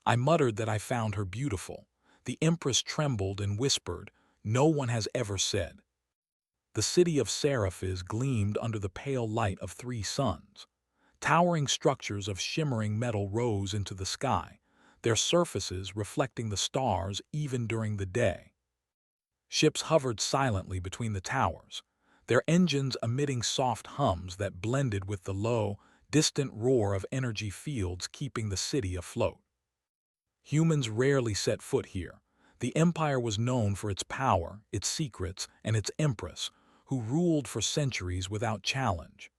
I muttered that I found her beautiful. The Empress trembled and whispered, "No one has ever said." The city of Seraphis gleamed under the pale light of 3 suns. Towering structures of shimmering metal rose into the sky, their surfaces reflecting the stars even during the day. Ships hovered silently between the towers, their engines emitting soft hums that blended with the low, distant roar of energy fields keeping the city afloat. Humans rarely set foot here. The empire was known for its power, its secrets, and its empress, who ruled for centuries without challenge.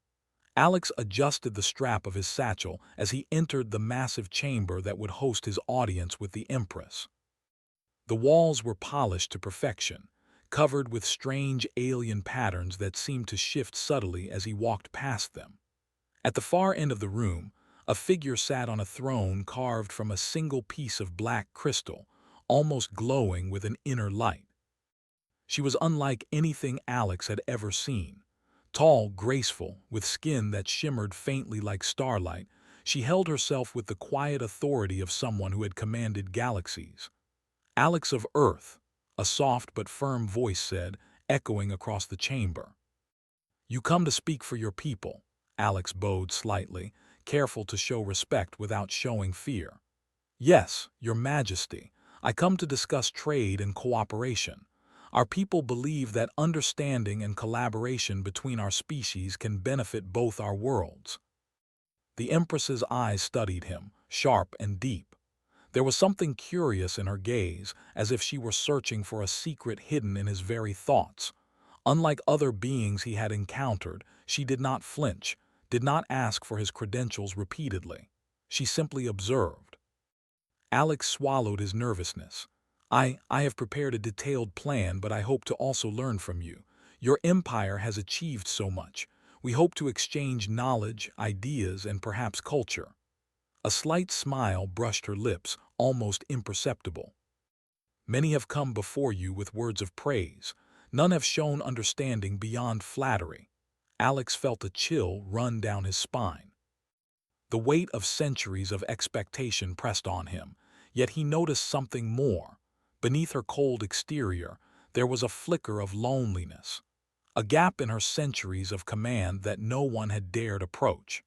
Alex adjusted the strap of his satchel as he entered the massive chamber that would host his audience with the empress. The walls were polished to perfection, covered with strange alien patterns that seemed to shift subtly as he walked past them. At the far end of the room, a figure sat on a throne carved from a single piece of black crystal, almost glowing with an inner light. She was unlike anything Alex had ever seen. Tall, graceful, with skin that shimmered faintly like starlight, she held herself with the quiet authority of someone who had commanded galaxies. "Alex of Earth," a soft but firm voice said, echoing across the chamber. "You come to speak for your people." Alex bowed slightly, careful to show respect without showing fear. "Yes, Your Majesty. I come to discuss trade and cooperation. Our people believe that understanding and collaboration between our species can benefit both our worlds." The Empress's eyes studied him, sharp and deep. There was something curious in her gaze, as if she were searching for a secret hidden in his very thoughts. Unlike other beings he had encountered, she did not flinch, did not ask for his credentials repeatedly. She simply observed. Alex swallowed his nervousness. I have prepared a detailed plan, but I hope to also learn from you. Your empire has achieved so much. We hope to exchange knowledge, ideas, and perhaps culture." A slight smile brushed her lips, almost imperceptible. "Many have come before you with words of praise. None have shown understanding beyond flattery." Alex felt a chill run down his spine. The weight of centuries of expectation pressed on him, yet he noticed something more. Beneath her cold exterior, there was a flicker of loneliness, a gap in her centuries of command that no one had dared approach.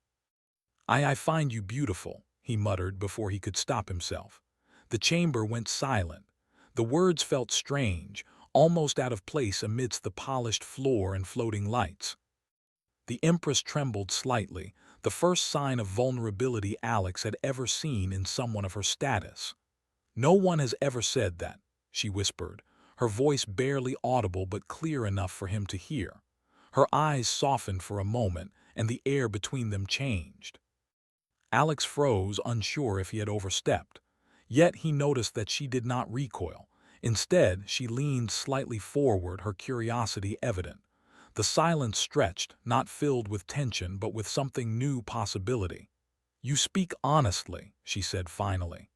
I find you beautiful," he muttered before he could stop himself. The chamber went silent. The words felt strange, almost out of place amidst the polished floor and floating lights. The Empress trembled slightly, the first sign of vulnerability Alex had ever seen in someone of her status. "No one has ever said that," she whispered, her voice barely audible but clear enough for him to hear. Her eyes softened for a moment, and the air between them changed. Alex froze, unsure if he had overstepped. Yet he noticed that she did not recoil. Instead, she leaned slightly forward, her curiosity evident. The silence stretched, not filled with tension but with something new possibility. "You speak honestly," she said finally.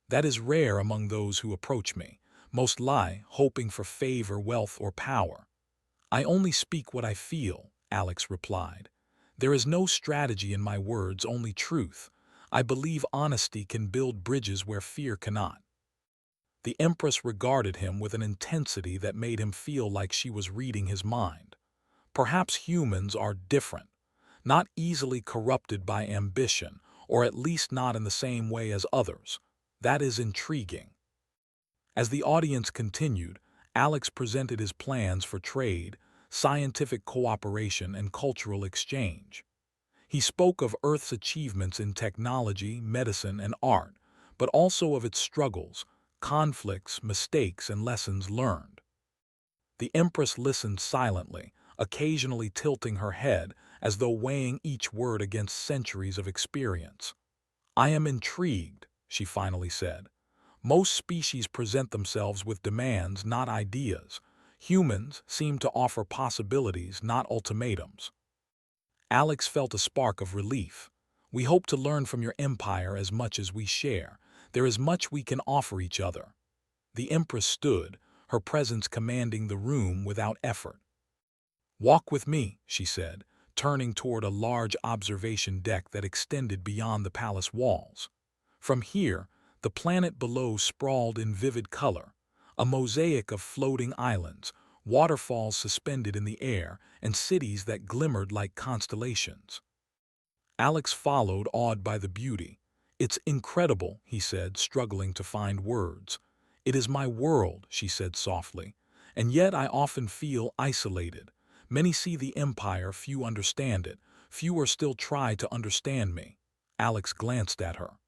"That is rare among those who approach me. Most lie, hoping for favor, wealth, or power." "I only speak what I feel," Alex replied. "There is no strategy in my words, only truth. I believe honesty can build bridges where fear cannot." The Empress regarded him with an intensity that made him feel like she was reading his mind. "Perhaps humans are different, not easily corrupted by ambition, or at least not in the same way as others. That is intriguing." As the audience continued, Alex presented his plans for trade, scientific cooperation, and cultural exchange. He spoke of Earth's achievements in technology, medicine, and art, but also of its struggles, conflicts, mistakes, and lessons learned. The Empress listened silently, occasionally tilting her head as though weighing each word against centuries of experience. "I am intrigued," she finally said. "Most species present themselves with demands, not ideas. Humans seem to offer possibilities, not ultimatums." Alex felt a spark of relief. "We hope to learn from your empire as much as we share. There is much we can offer each other." The Empress stood, her presence commanding the room without effort. "Walk with me," she said, turning toward a large observation deck that extended beyond the palace walls. From here, The planet below sprawled in vivid color, a mosaic of floating islands, waterfalls suspended in the air, and cities that glimmered like constellations. Alex followed, awed by the beauty. "It's incredible," he said, struggling to find words. "It is my world," she said softly, "and yet I often feel isolated. Many see the Empire, few understand it. Fewer still try to understand me." Alex glanced at her.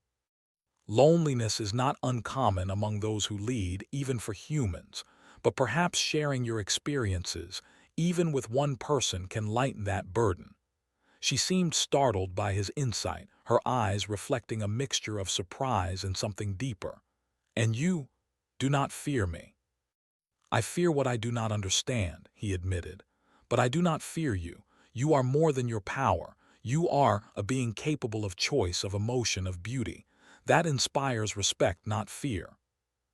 Loneliness is not uncommon among those who lead, even for humans, but perhaps sharing your experiences, even with one person, can lighten that burden. She seemed startled by his insight, her eyes reflecting a mixture of surprise and something deeper. "And you do not fear me." "I fear what I do not understand," he admitted. "But I do not fear you. You are more than your power. You are a being capable of choice, of emotion, of beauty. That inspires respect, not fear."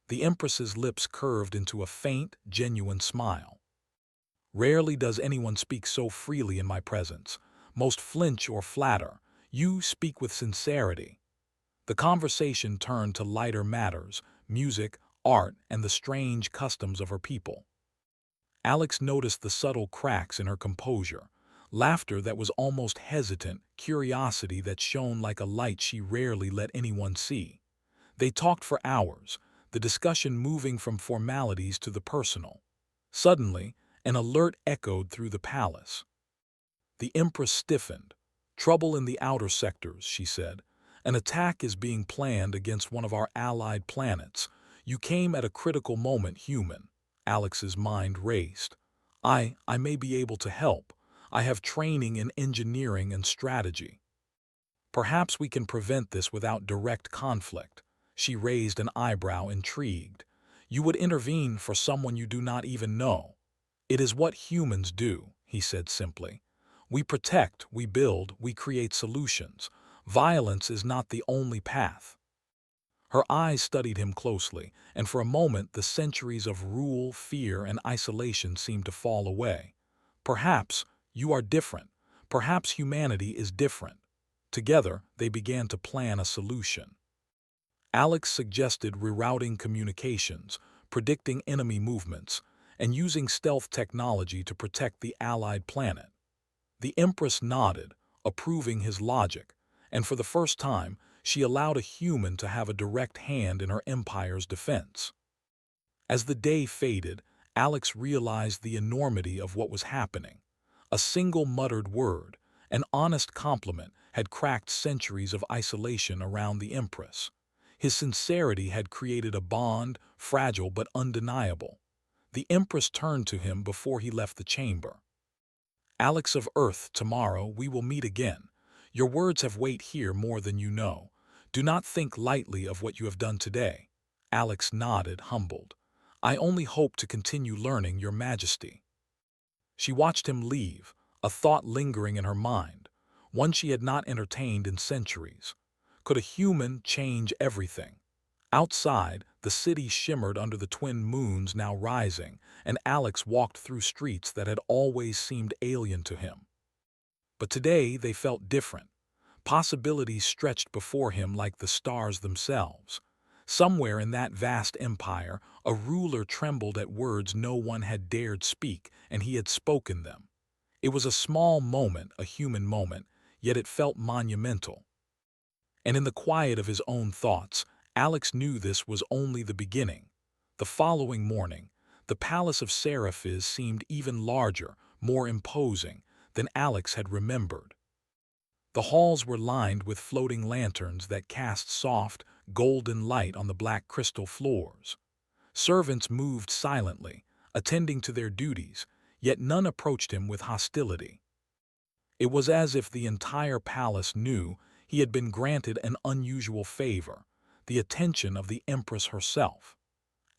The Empress's lips curved into a faint, genuine smile. "Rarely does anyone speak so freely in my presence. Most flinch or flatter. You speak with sincerity." The conversation turned to lighter matters: music, art, and the strange customs of her people. Alex noticed the subtle cracks in her composure, laughter that was almost hesitant, curiosity that shone like a light she rarely let anyone see. They talked for hours, the discussion moving from formalities to the personal. Suddenly, an alert echoed through the palace. The Empress stiffened. "Trouble in the outer sectors," she said. "An attack is being planned against one of our allied planets. You came at a critical moment, human." Alex's mind raced. I may be able to help. I have training in engineering and strategy." "Perhaps we can prevent this without direct conflict." She raised an eyebrow, intrigued. "You would intervene for someone you do not even know." "It is what humans do," he said simply. "We protect, we build, we create solutions. Violence is not the only path." Her eyes studied him closely, and for a moment the centuries of rule, fear, and isolation seemed to fall away. "Perhaps you are different. Perhaps humanity is different." Together, they began to plan a solution. Alex suggested rerouting communications, predicting enemy movements, and using stealth technology to protect the allied planet. The Empress nodded, approving his logic, and for the first time, she allowed a human to have a direct hand in her empire's defense. As the day faded, Alex realized the enormity of what was happening. A single muttered word, an honest compliment, had cracked centuries of isolation around the Empress. His sincerity had created a bond, fragile but undeniable. The Empress turned to him before he left the chamber. "Alex of Earth, tomorrow we will meet again. Your words have weight here more than you know. Do not think lightly of what you have done today." Alex nodded, humbled. "I only hope to continue learning, Your Majesty." She watched him leave, a thought lingering in her mind, one she had not entertained in centuries. Could a human change everything? Outside, the city shimmered under the twin moons now rising, and Alex walked through streets that had always seemed alien to him. But today they felt different. Possibilities stretched before him like the stars themselves. Somewhere in that vast empire, a ruler trembled at words no one had dared speak, and he had spoken them. It was a small moment, a human moment, yet it felt monumental. And in the quiet of his own thoughts, Alex knew this was only the beginning. The following morning, the palace of Seraphis seemed even larger, more imposing than Alex had remembered. The halls were lined with floating lanterns that cast soft, golden light on the black crystal floors. Servants moved silently, attending to their duties, yet none approached him with hostility. It was as if the entire palace knew he had been granted an unusual favor, the attention of the Empress herself.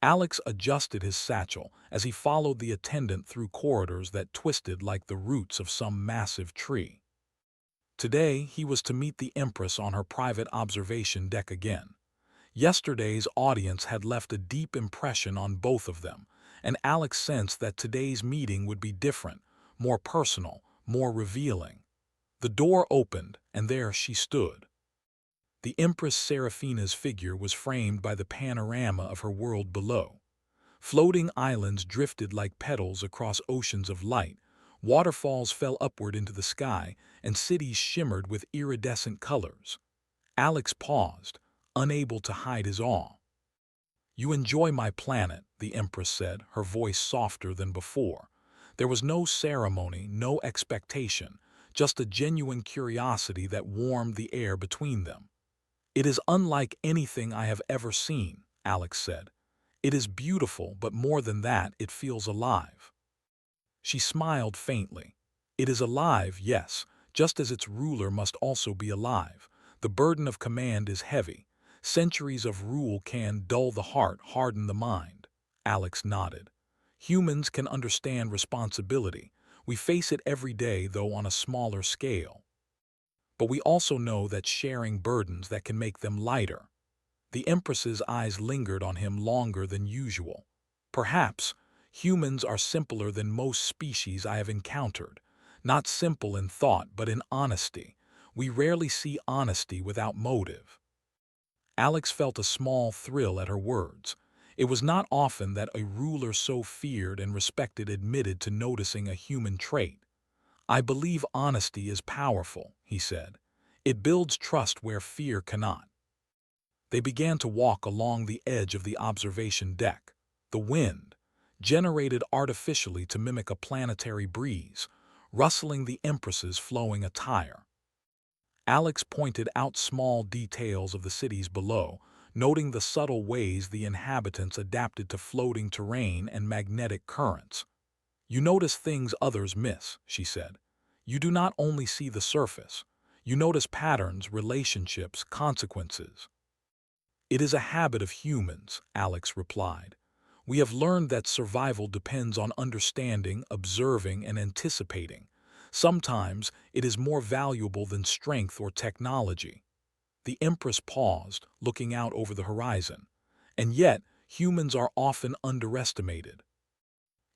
Alex adjusted his satchel as he followed the attendant through corridors that twisted like the roots of some massive tree. Today, he was to meet the Empress on her private observation deck again. Yesterday's audience had left a deep impression on both of them, and Alex sensed that today's meeting would be different, more personal, more revealing. The door opened, and there she stood. The Empress Seraphina's figure was framed by the panorama of her world below. Floating islands drifted like petals across oceans of light, waterfalls fell upward into the sky, and cities shimmered with iridescent colors. Alex paused, unable to hide his awe. "You enjoy my planet," the Empress said, her voice softer than before. There was no ceremony, no expectation, just a genuine curiosity that warmed the air between them. "It is unlike anything I have ever seen," Alex said. "It is beautiful, but more than that, it feels alive." She smiled faintly. "It is alive, yes, just as its ruler must also be alive. The burden of command is heavy. Centuries of rule can dull the heart, harden the mind." Alex nodded. "Humans can understand responsibility. We face it every day, though on a smaller scale. But we also know that sharing burdens that can make them lighter." The Empress's eyes lingered on him longer than usual. "Perhaps humans are simpler than most species I have encountered. Not simple in thought, but in honesty. We rarely see honesty without motive." Alex felt a small thrill at her words. It was not often that a ruler so feared and respected admitted to noticing a human trait. "I believe honesty is powerful," he said. "It builds trust where fear cannot." They began to walk along the edge of the observation deck. The wind, generated artificially to mimic a planetary breeze, rustling the Empress's flowing attire. Alex pointed out small details of the cities below, noting the subtle ways the inhabitants adapted to floating terrain and magnetic currents. "You notice things others miss," she said. "You do not only see the surface. You notice patterns, relationships, consequences." "It is a habit of humans," Alex replied. "We have learned that survival depends on understanding, observing, and anticipating. Sometimes it is more valuable than strength or technology." The Empress paused, looking out over the horizon. "And yet, humans are often underestimated.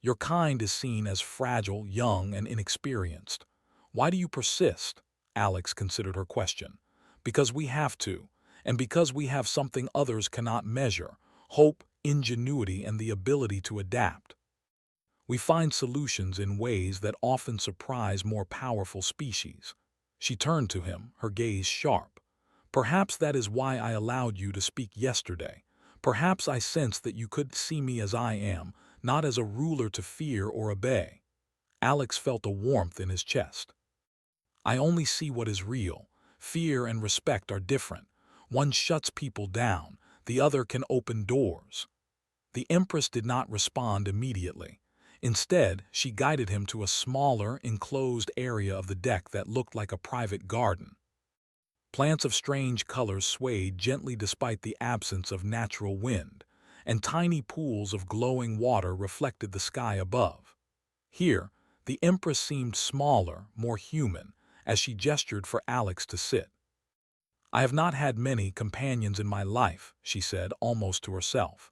Your kind is seen as fragile, young, and inexperienced. Why do you persist?" Alex considered her question. "Because we have to, and because we have something others cannot measure: hope, ingenuity, and the ability to adapt. We find solutions in ways that often surprise more powerful species." She turned to him, her gaze sharp. "Perhaps that is why I allowed you to speak yesterday. Perhaps I sensed that you could see me as I am, not as a ruler to fear or obey." Alex felt a warmth in his chest. "I only see what is real. Fear and respect are different. One shuts people down, the other can open doors." The Empress did not respond immediately. Instead, she guided him to a smaller, enclosed area of the deck that looked like a private garden. Plants of strange colors swayed gently despite the absence of natural wind, and tiny pools of glowing water reflected the sky above. Here, the Empress seemed smaller, more human, as she gestured for Alex to sit. "I have not had many companions in my life," she said, almost to herself.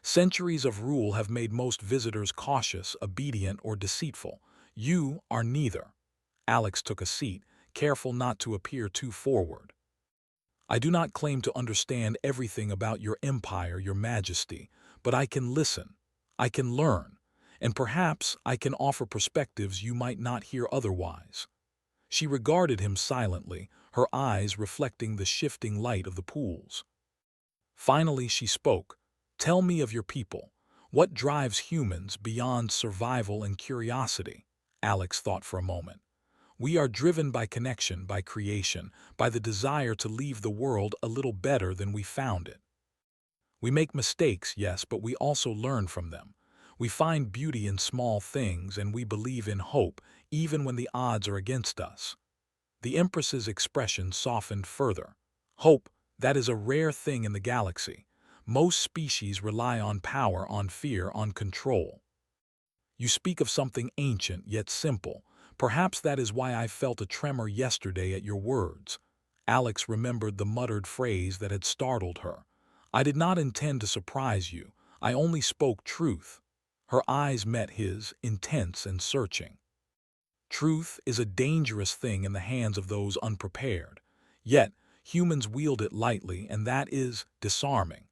"Centuries of rule have made most visitors cautious, obedient, or deceitful. You are neither." Alex took a seat, careful not to appear too forward. "I do not claim to understand everything about your empire, your majesty, but I can listen, I can learn, and perhaps I can offer perspectives you might not hear otherwise." She regarded him silently, her eyes reflecting the shifting light of the pools. Finally she spoke. "Tell me of your people. What drives humans beyond survival and curiosity?" Alex thought for a moment. "We are driven by connection, by creation, by the desire to leave the world a little better than we found it. We make mistakes, yes, but we also learn from them. We find beauty in small things, and we believe in hope, even when the odds are against us." The Empress's expression softened further. "Hope, that is a rare thing in the galaxy. Most species rely on power, on fear, on control. You speak of something ancient yet simple. Perhaps that is why I felt a tremor yesterday at your words." Alex remembered the muttered phrase that had startled her. "I did not intend to surprise you. I only spoke truth." Her eyes met his, intense and searching. "Truth is a dangerous thing in the hands of those unprepared. Yet, Humans wield it lightly, and that is disarming.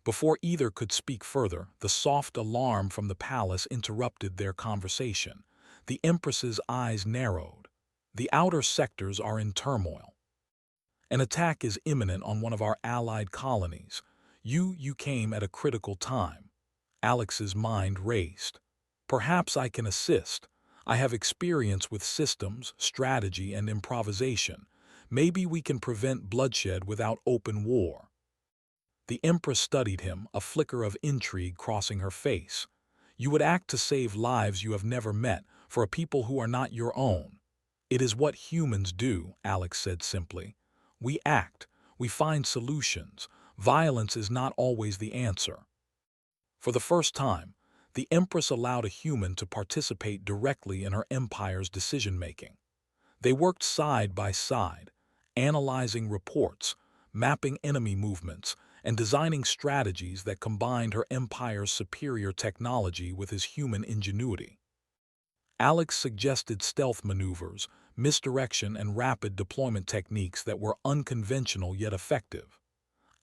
Before either could speak further, the soft alarm from the palace interrupted their conversation. The Empress's eyes narrowed. The outer sectors are in turmoil. An attack is imminent on one of our allied colonies. You came at a critical time. Alex's mind raced. Perhaps I can assist. I have experience with systems, strategy, and improvisation. Maybe we can prevent bloodshed without open war. The Empress studied him, a flicker of intrigue crossing her face. You would act to save lives you have never met, for a people who are not your own. It is what humans do, Alex said simply. We act. We find solutions. Violence is not always the answer. For the first time, the Empress allowed a human to participate directly in her empire's decision-making. They worked side by side, analyzing reports, mapping enemy movements, and designing strategies that combined her empire's superior technology with his human ingenuity. Alex suggested stealth maneuvers, misdirection, and rapid deployment techniques that were unconventional yet effective.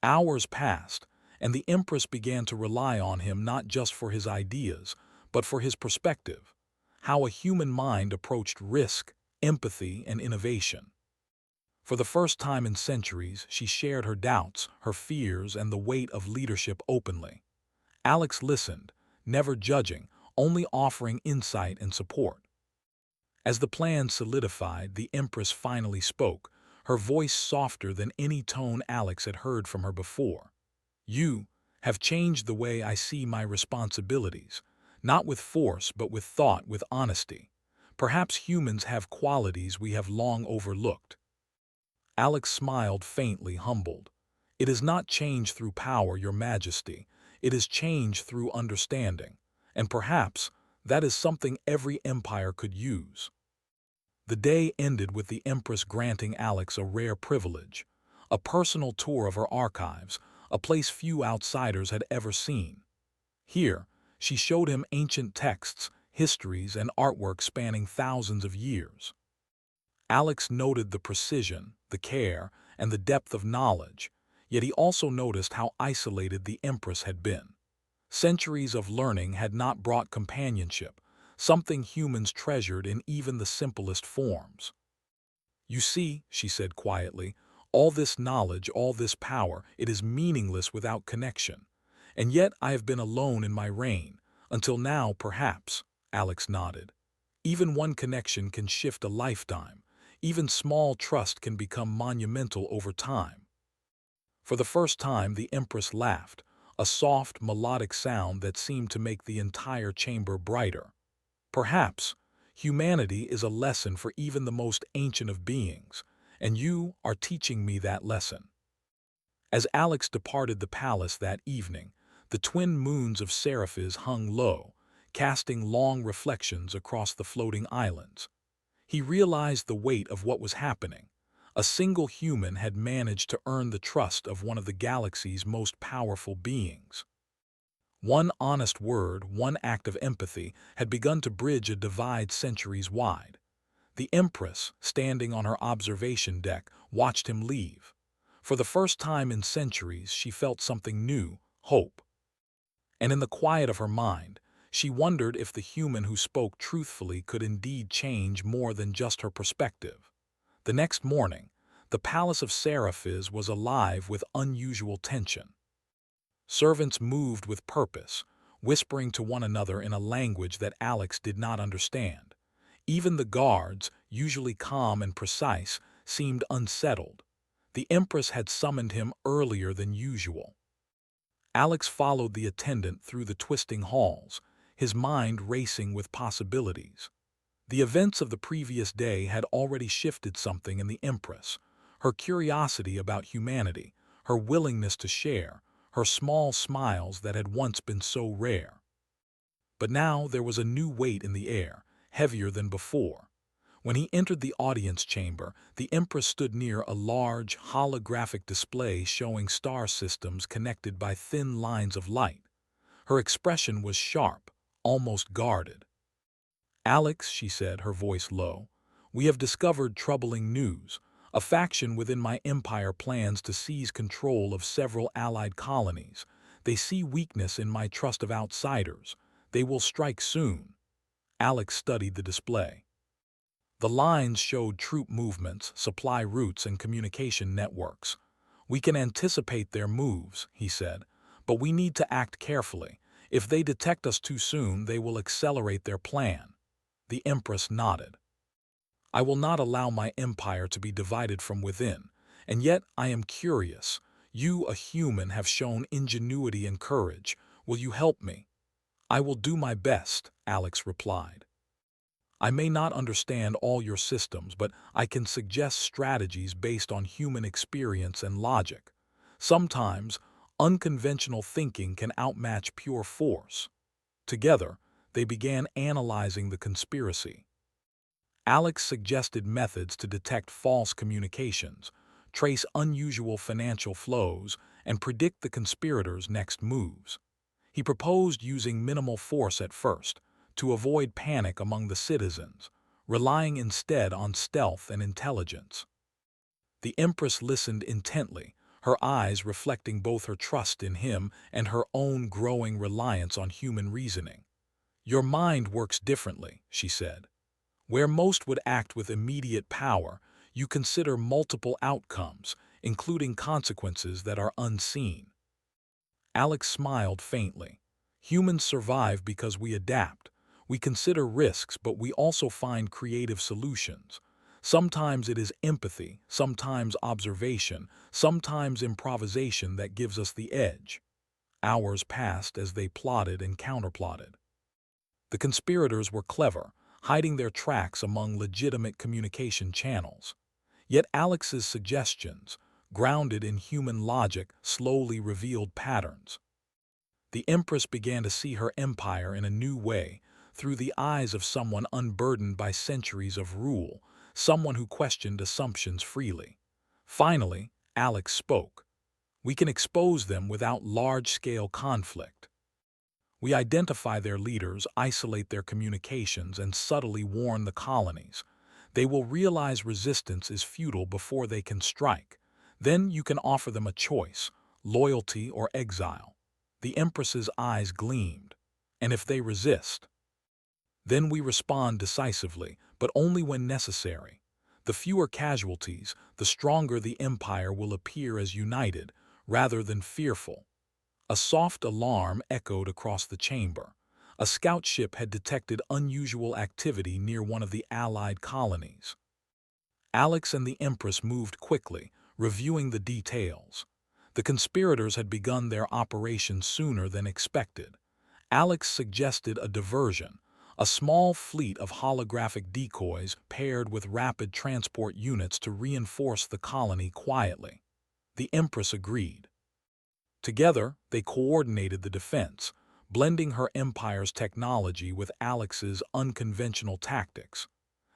Hours passed, and the Empress began to rely on him not just for his ideas, but for his perspective, how a human mind approached risk, empathy, and innovation. For the first time in centuries, she shared her doubts, her fears, and the weight of leadership openly. Alex listened, never judging, only offering insight and support. As the plan solidified, the Empress finally spoke, her voice softer than any tone Alex had heard from her before. You have changed the way I see my responsibilities, not with force but with thought, with honesty. Perhaps humans have qualities we have long overlooked. Alex smiled faintly, humbled. It is not change through power, Your Majesty. It is change through understanding. And perhaps that is something every empire could use. The day ended with the Empress granting Alex a rare privilege, a personal tour of her archives, a place few outsiders had ever seen. Here, she showed him ancient texts, histories, and artwork spanning thousands of years. Alex noted the precision, the care, and the depth of knowledge, yet he also noticed how isolated the Empress had been. Centuries of learning had not brought companionship, something humans treasured in even the simplest forms. You see, she said quietly, all this knowledge, all this power, it is meaningless without connection. And yet I have been alone in my reign, until now perhaps, Alex nodded. Even one connection can shift a lifetime. Even small trust can become monumental over time. For the first time, the Empress laughed, a soft, melodic sound that seemed to make the entire chamber brighter. Perhaps humanity is a lesson for even the most ancient of beings, and you are teaching me that lesson. As Alex departed the palace that evening, the twin moons of Seraphis hung low, casting long reflections across the floating islands. He realized the weight of what was happening. A single human had managed to earn the trust of one of the galaxy's most powerful beings. One honest word, one act of empathy, had begun to bridge a divide centuries wide. The Empress, standing on her observation deck, watched him leave. For the first time in centuries, she felt something new, hope. And in the quiet of her mind, she wondered if the human who spoke truthfully could indeed change more than just her perspective. The next morning, the palace of Seraphis was alive with unusual tension. Servants moved with purpose, whispering to one another in a language that Alex did not understand. Even the guards, usually calm and precise, seemed unsettled. The Empress had summoned him earlier than usual. Alex followed the attendant through the twisting halls, his mind racing with possibilities. The events of the previous day had already shifted something in the Empress. Her curiosity about humanity, her willingness to share, her small smiles that had once been so rare. But now there was a new weight in the air, heavier than before. When he entered the audience chamber, the Empress stood near a large, holographic display showing star systems connected by thin lines of light. Her expression was sharp, almost guarded. Alex, she said, her voice low, we have discovered troubling news. A faction within my empire plans to seize control of several allied colonies. They see weakness in my trust of outsiders. They will strike soon. Alex studied the display. The lines showed troop movements, supply routes, and communication networks. We can anticipate their moves, he said, but we need to act carefully. If they detect us too soon, they will accelerate their plan. The Empress nodded. I will not allow my empire to be divided from within, and yet I am curious. You, a human, have shown ingenuity and courage. Will you help me? I will do my best, Alex replied. I may not understand all your systems, but I can suggest strategies based on human experience and logic. Sometimes, unconventional thinking can outmatch pure force. Together, they began analyzing the conspiracy. Alex suggested methods to detect false communications, trace unusual financial flows, and predict the conspirators' next moves. He proposed using minimal force at first, to avoid panic among the citizens, relying instead on stealth and intelligence. The Empress listened intently, her eyes reflecting both her trust in him and her own growing reliance on human reasoning. Your mind works differently, she said. Where most would act with immediate power, you consider multiple outcomes, including consequences that are unseen. Alex smiled faintly. Humans survive because we adapt. We consider risks, but we also find creative solutions. Sometimes it is empathy, sometimes observation, sometimes improvisation that gives us the edge. Hours passed as they plotted and counterplotted. The conspirators were clever, hiding their tracks among legitimate communication channels. Yet Alex's suggestions, grounded in human logic, slowly revealed patterns. The Empress began to see her empire in a new way, through the eyes of someone unburdened by centuries of rule, someone who questioned assumptions freely. Finally, Alex spoke. We can expose them without large-scale conflict. We identify their leaders, isolate their communications, and subtly warn the colonies. They will realize resistance is futile before they can strike. Then you can offer them a choice, loyalty or exile. The Empress's eyes gleamed. And if they resist? Then we respond decisively, but only when necessary. The fewer casualties, the stronger the empire will appear as united, rather than fearful. A soft alarm echoed across the chamber. A scout ship had detected unusual activity near one of the Allied colonies. Alex and the Empress moved quickly, reviewing the details. The conspirators had begun their operation sooner than expected. Alex suggested a diversion, a small fleet of holographic decoys paired with rapid transport units to reinforce the colony quietly. The Empress agreed. Together, they coordinated the defense, blending her empire's technology with Alex's unconventional tactics.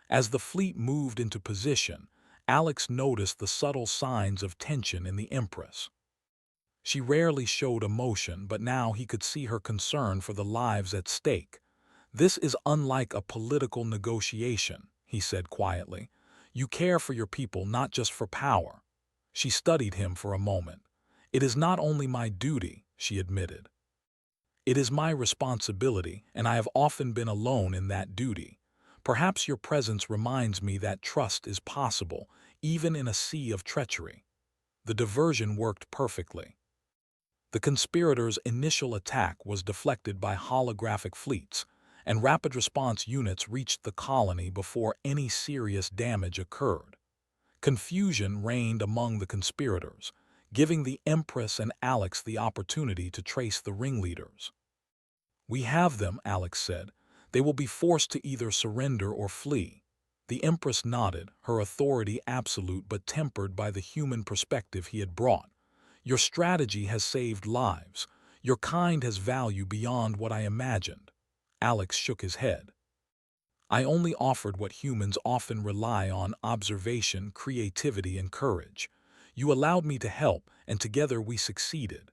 As the fleet moved into position, Alex noticed the subtle signs of tension in the Empress. She rarely showed emotion, but now he could see her concern for the lives at stake. This is unlike a political negotiation, he said quietly. You care for your people, not just for power. She studied him for a moment. It is not only my duty, she admitted. It is my responsibility, and I have often been alone in that duty. Perhaps your presence reminds me that trust is possible, even in a sea of treachery. The diversion worked perfectly. The conspirators' initial attack was deflected by holographic fleets, and rapid response units reached the colony before any serious damage occurred. Confusion reigned among the conspirators, giving the Empress and Alex the opportunity to trace the ringleaders. We have them, Alex said. They will be forced to either surrender or flee. The Empress nodded, her authority absolute but tempered by the human perspective he had brought. Your strategy has saved lives. Your kind has value beyond what I imagined. Alex shook his head. I only offered what humans often rely on: observation, creativity, and courage. You allowed me to help, and together we succeeded.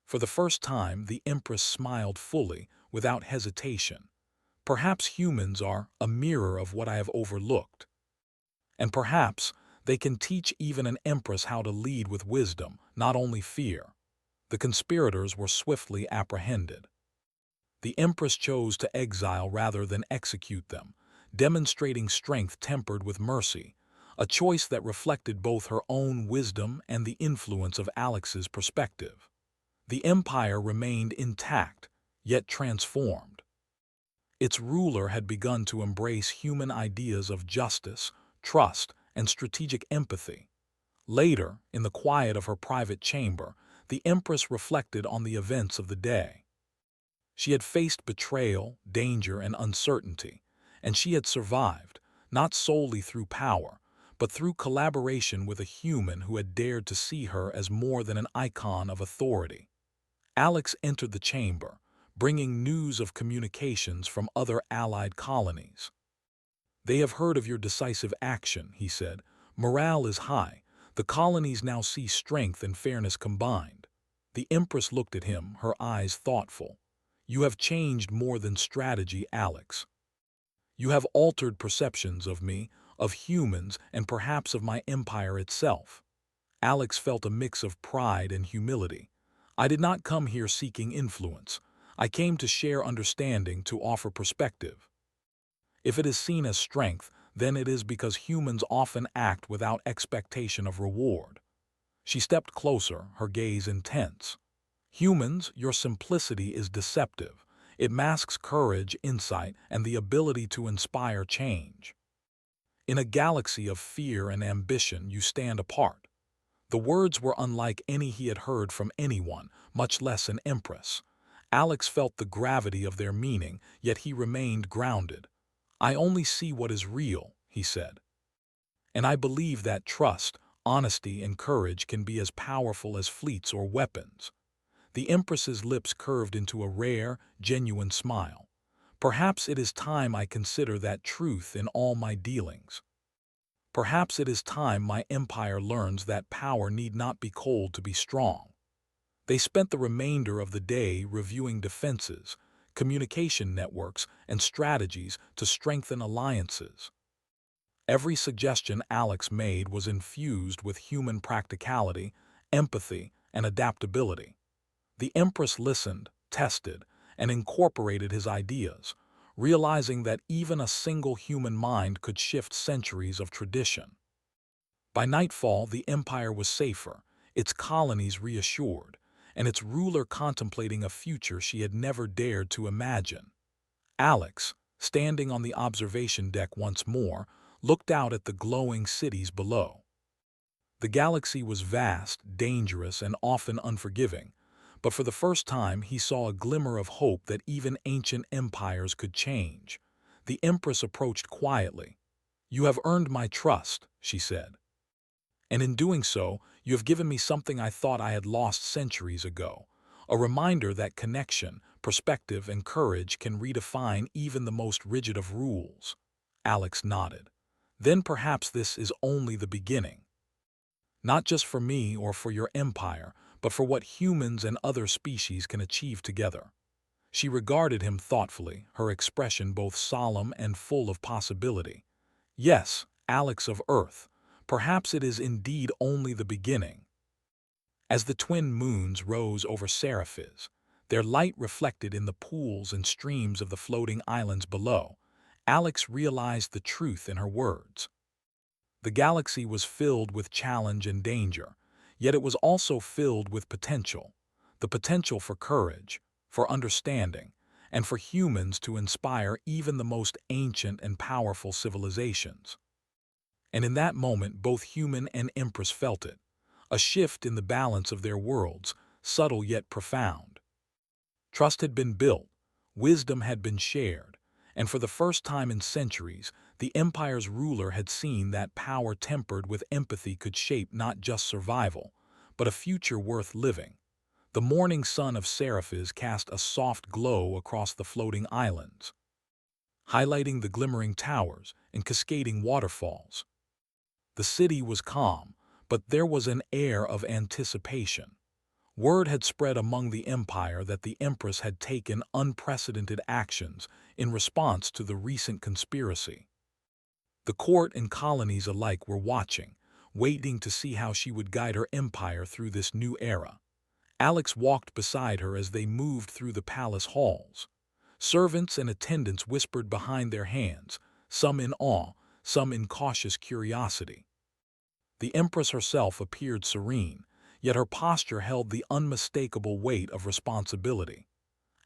For the first time, the Empress smiled fully, without hesitation. Perhaps humans are a mirror of what I have overlooked. And perhaps They can teach even an empress how to lead with wisdom, not only fear. The conspirators were swiftly apprehended. The empress chose to exile rather than execute them, demonstrating strength tempered with mercy, a choice that reflected both her own wisdom and the influence of Alex's perspective. The empire remained intact, yet transformed. Its ruler had begun to embrace human ideas of justice, trust, and strategic empathy. Later, in the quiet of her private chamber, the empress reflected on the events of the day. She had faced betrayal, danger, and uncertainty, and she had survived, not solely through power, but through collaboration with a human who had dared to see her as more than an icon of authority. Alex entered the chamber, bringing news of communications from other allied colonies. "They have heard of your decisive action," he said. "Morale is high. The colonies now see strength and fairness combined." The Empress looked at him, her eyes thoughtful. "You have changed more than strategy, Alex. You have altered perceptions of me, of humans, and perhaps of my empire itself." Alex felt a mix of pride and humility. "I did not come here seeking influence. I came to share understanding, to offer perspective. If it is seen as strength, then it is because humans often act without expectation of reward." She stepped closer, her gaze intense. "Humans, your simplicity is deceptive. It masks courage, insight, and the ability to inspire change. In a galaxy of fear and ambition, you stand apart." The words were unlike any he had heard from anyone, much less an empress. Alex felt the gravity of their meaning, yet he remained grounded. "I only see what is real," he said. "And I believe that trust, honesty, and courage can be as powerful as fleets or weapons." The Empress's lips curved into a rare, genuine smile. "Perhaps it is time I consider that truth in all my dealings. Perhaps it is time my empire learns that power need not be cold to be strong." They spent the remainder of the day reviewing defenses, communication networks, and strategies to strengthen alliances. Every suggestion Alex made was infused with human practicality, empathy, and adaptability. The Empress listened, tested, and incorporated his ideas, realizing that even a single human mind could shift centuries of tradition. By nightfall, the empire was safer, its colonies reassured, and its ruler contemplating a future she had never dared to imagine. Alex, standing on the observation deck once more, looked out at the glowing cities below. The galaxy was vast, dangerous, and often unforgiving, but for the first time he saw a glimmer of hope that even ancient empires could change. The Empress approached quietly. "You have earned my trust," she said. "And in doing so, you have given me something I thought I had lost centuries ago, a reminder that connection, perspective, and courage can redefine even the most rigid of rules." Alex nodded. "Then perhaps this is only the beginning. Not just for me or for your empire, but for what humans and other species can achieve together." She regarded him thoughtfully, her expression both solemn and full of possibility. "Yes, Alex of Earth, perhaps it is indeed only the beginning." As the twin moons rose over Seraphis, their light reflected in the pools and streams of the floating islands below, Alex realized the truth in her words. The galaxy was filled with challenge and danger, yet it was also filled with potential. The potential for courage, for understanding, and for humans to inspire even the most ancient and powerful civilizations. And in that moment, both human and Empress felt it, a shift in the balance of their worlds, subtle yet profound. Trust had been built, wisdom had been shared, and for the first time in centuries, the empire's ruler had seen that power tempered with empathy could shape not just survival, but a future worth living. The morning sun of Seraphis cast a soft glow across the floating islands, highlighting the glimmering towers and cascading waterfalls. The city was calm, but there was an air of anticipation. Word had spread among the empire that the Empress had taken unprecedented actions in response to the recent conspiracy. The court and colonies alike were watching, waiting to see how she would guide her empire through this new era. Alex walked beside her as they moved through the palace halls. Servants and attendants whispered behind their hands, some in awe, some in cautious curiosity. The Empress herself appeared serene, yet her posture held the unmistakable weight of responsibility.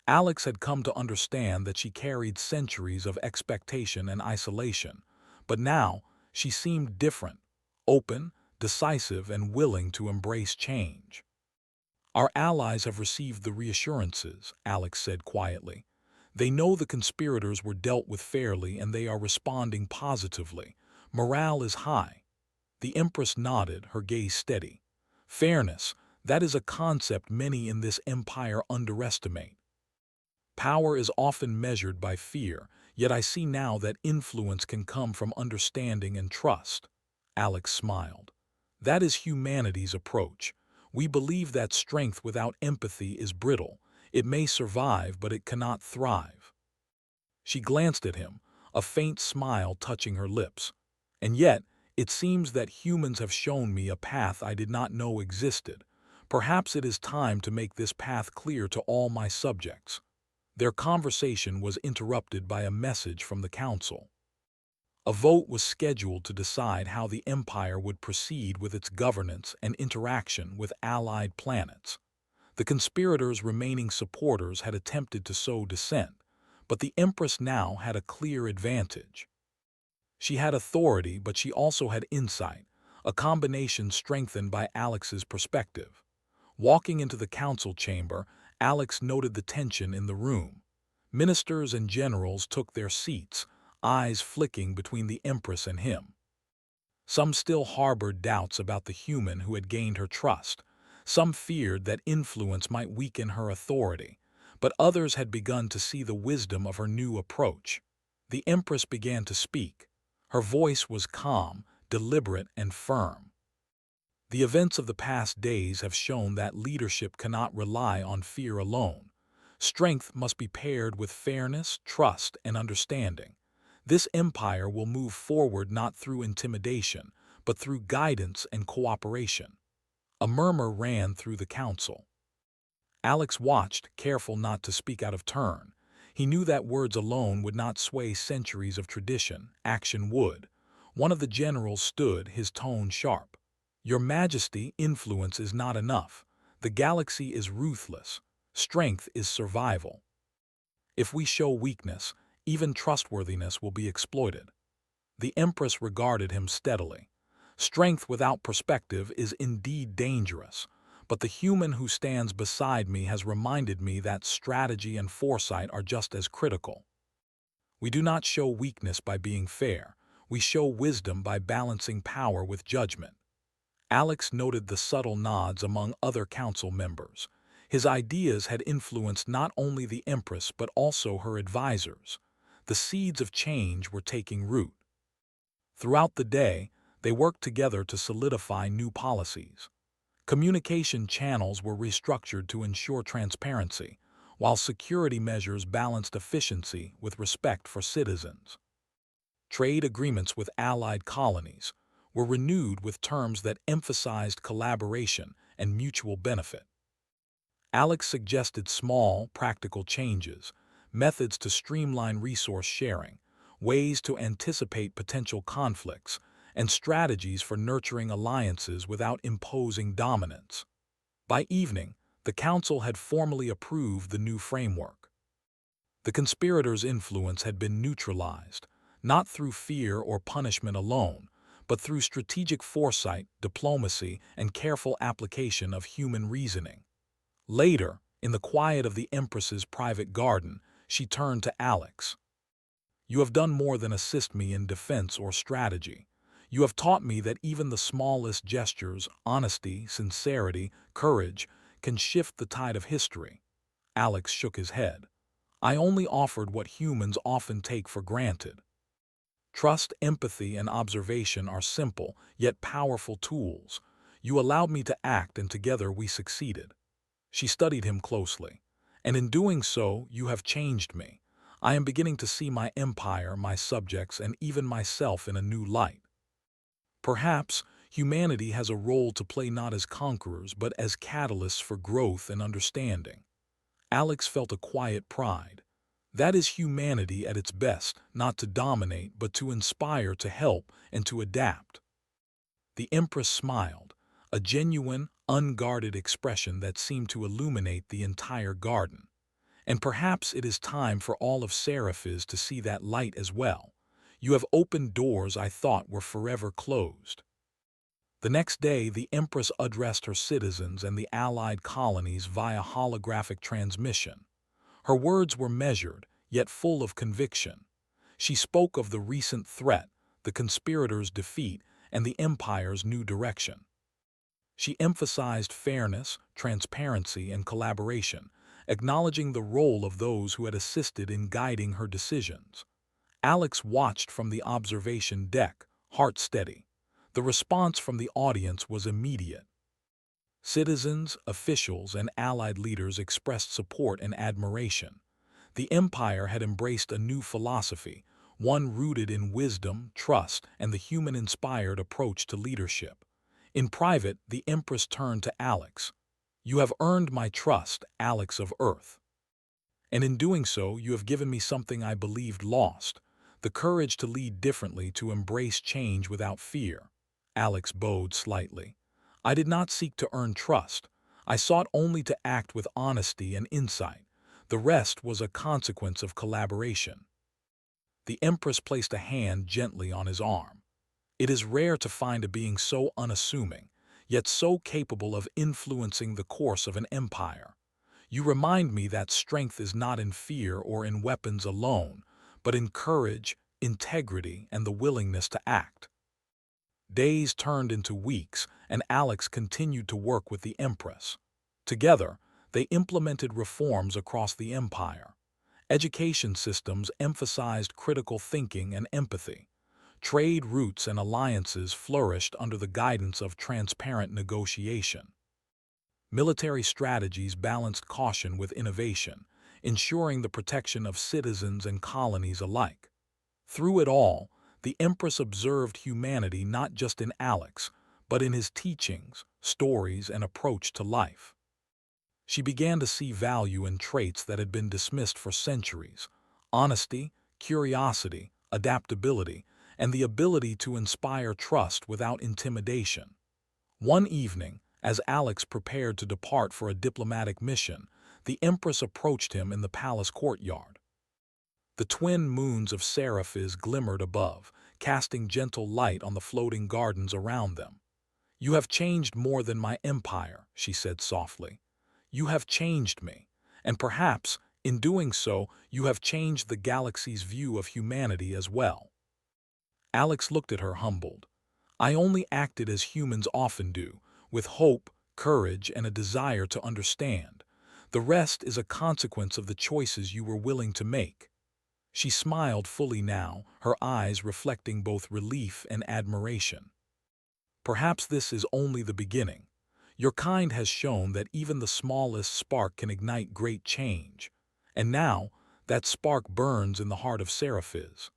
Alex had come to understand that she carried centuries of expectation and isolation, but now she seemed different, open, decisive, and willing to embrace change. "Our allies have received the reassurances," Alex said quietly. "They know the conspirators were dealt with fairly and they are responding positively. Morale is high." The Empress nodded, her gaze steady. "Fairness, that is a concept many in this empire underestimate. Power is often measured by fear, yet I see now that influence can come from understanding and trust." Alex smiled. "That is humanity's approach. We believe that strength without empathy is brittle. It may survive, but it cannot thrive." She glanced at him, a faint smile touching her lips. "And yet, it seems that humans have shown me a path I did not know existed. Perhaps it is time to make this path clear to all my subjects." Their conversation was interrupted by a message from the council. A vote was scheduled to decide how the Empire would proceed with its governance and interaction with allied planets. The conspirators' remaining supporters had attempted to sow dissent, but the Empress now had a clear advantage. She had authority, but she also had insight, a combination strengthened by Alex's perspective. Walking into the council chamber, Alex noted the tension in the room. Ministers and generals took their seats, eyes flicking between the Empress and him. Some still harbored doubts about the human who had gained her trust. Some feared that influence might weaken her authority, but others had begun to see the wisdom of her new approach. The Empress began to speak. Her voice was calm, deliberate, and firm. "The events of the past days have shown that leadership cannot rely on fear alone. Strength must be paired with fairness, trust, and understanding. This empire will move forward not through intimidation, but through guidance and cooperation." A murmur ran through the council. Alex watched, careful not to speak out of turn. He knew that words alone would not sway centuries of tradition; action would. One of the generals stood, his tone sharp. "Your Majesty, influence is not enough. The galaxy is ruthless. Strength is survival. If we show weakness, even trustworthiness will be exploited." The Empress regarded him steadily. "Strength without perspective is indeed dangerous, but the human who stands beside me has reminded me that strategy and foresight are just as critical. We do not show weakness by being fair. We show wisdom by balancing power with judgment." Alex noted the subtle nods among other council members. His ideas had influenced not only the Empress but also her advisors. The seeds of change were taking root. Throughout the day, they worked together to solidify new policies. Communication channels were restructured to ensure transparency, while security measures balanced efficiency with respect for citizens. Trade agreements with allied colonies were renewed with terms that emphasized collaboration and mutual benefit. Alex suggested small, practical changes, methods to streamline resource sharing, ways to anticipate potential conflicts, and strategies for nurturing alliances without imposing dominance. By evening, the council had formally approved the new framework. The conspirators' influence had been neutralized, not through fear or punishment alone, but through strategic foresight, diplomacy, and careful application of human reasoning. Later, in the quiet of the Empress's private garden, she turned to Alex. "You have done more than assist me in defense or strategy. You have taught me that even the smallest gestures, honesty, sincerity, courage, can shift the tide of history." Alex shook his head. "I only offered what humans often take for granted. Trust, empathy, and observation are simple, yet powerful tools. You allowed me to act, and together we succeeded." She studied him closely. "And in doing so, you have changed me. I am beginning to see my empire, my subjects, and even myself in a new light. Perhaps humanity has a role to play not as conquerors but as catalysts for growth and understanding. Alex felt a quiet pride. That is humanity at its best, not to dominate but to inspire, to help, and to adapt. The Empress smiled, a genuine, unguarded expression that seemed to illuminate the entire garden. And perhaps it is time for all of Seraphis to see that light as well. You have opened doors I thought were forever closed. The next day, the Empress addressed her citizens and the allied colonies via holographic transmission. Her words were measured, yet full of conviction. She spoke of the recent threat, the conspirators' defeat, and the Empire's new direction. She emphasized fairness, transparency, and collaboration, acknowledging the role of those who had assisted in guiding her decisions. Alex watched from the observation deck, heart steady. The response from the audience was immediate. Citizens, officials, and allied leaders expressed support and admiration. The Empire had embraced a new philosophy, one rooted in wisdom, trust, and the human-inspired approach to leadership. In private, the Empress turned to Alex. "You have earned my trust, Alex of Earth. And in doing so, you have given me something I believed lost, the courage to lead differently, to embrace change without fear." Alex bowed slightly. "I did not seek to earn trust. I sought only to act with honesty and insight. The rest was a consequence of collaboration." The Empress placed a hand gently on his arm. It is rare to find a being so unassuming, yet so capable of influencing the course of an empire. You remind me that strength is not in fear or in weapons alone, but in courage, integrity, and the willingness to act. Days turned into weeks, and Alex continued to work with the Empress. Together, they implemented reforms across the empire. Education systems emphasized critical thinking and empathy. Trade routes and alliances flourished under the guidance of transparent negotiation. Military strategies balanced caution with innovation, ensuring the protection of citizens and colonies alike. Through it all, the Empress observed humanity not just in Alex, but in his teachings, stories, and approach to life. She began to see value in traits that had been dismissed for centuries: honesty, curiosity, adaptability, and the ability to inspire trust without intimidation. One evening, as Alex prepared to depart for a diplomatic mission, the Empress approached him in the palace courtyard. The twin moons of Seraphis glimmered above, casting gentle light on the floating gardens around them. "You have changed more than my empire," she said softly. "You have changed me, and perhaps, in doing so, you have changed the galaxy's view of humanity as well." Alex looked at her humbled. "I only acted as humans often do, with hope, courage, and a desire to understand. The rest is a consequence of the choices you were willing to make." She smiled fully now, her eyes reflecting both relief and admiration. "Perhaps this is only the beginning. Your kind has shown that even the smallest spark can ignite great change. And now, that spark burns in the heart of Seraphis."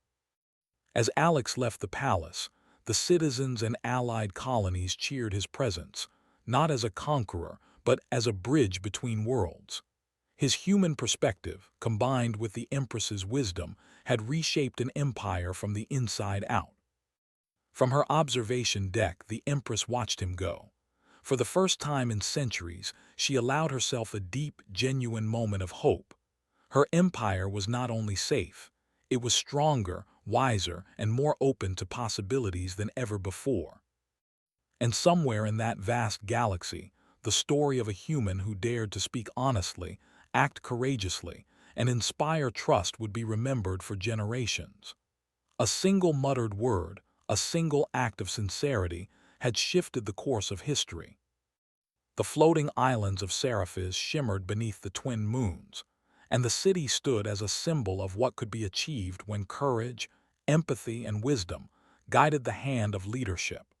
As Alex left the palace, the citizens and allied colonies cheered his presence, not as a conqueror, but as a bridge between worlds. His human perspective, combined with the Empress's wisdom, had reshaped an empire from the inside out. From her observation deck, the Empress watched him go. For the first time in centuries, she allowed herself a deep, genuine moment of hope. Her empire was not only safe, it was stronger, wiser, and more open to possibilities than ever before. And somewhere in that vast galaxy, the story of a human who dared to speak honestly, act courageously, and inspire trust would be remembered for generations. A single muttered word, a single act of sincerity, had shifted the course of history. The floating islands of Seraphis shimmered beneath the twin moons, and the city stood as a symbol of what could be achieved when courage, empathy, and wisdom guided the hand of leadership.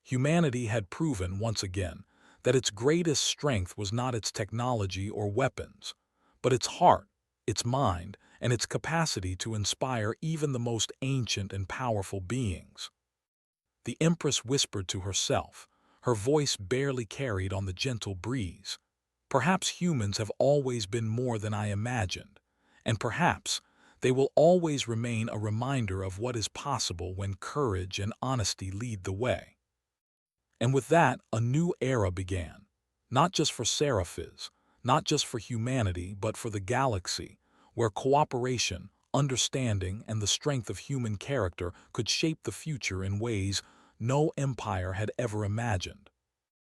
Humanity had proven once again that its greatest strength was not its technology or weapons, but its heart, its mind, and its capacity to inspire even the most ancient and powerful beings. The Empress whispered to herself, her voice barely carried on the gentle breeze. Perhaps humans have always been more than I imagined, and perhaps they will always remain a reminder of what is possible when courage and honesty lead the way. And with that, a new era began, not just for Seraphis, not just for humanity, but for the galaxy, where cooperation, understanding, and the strength of human character could shape the future in ways no empire had ever imagined.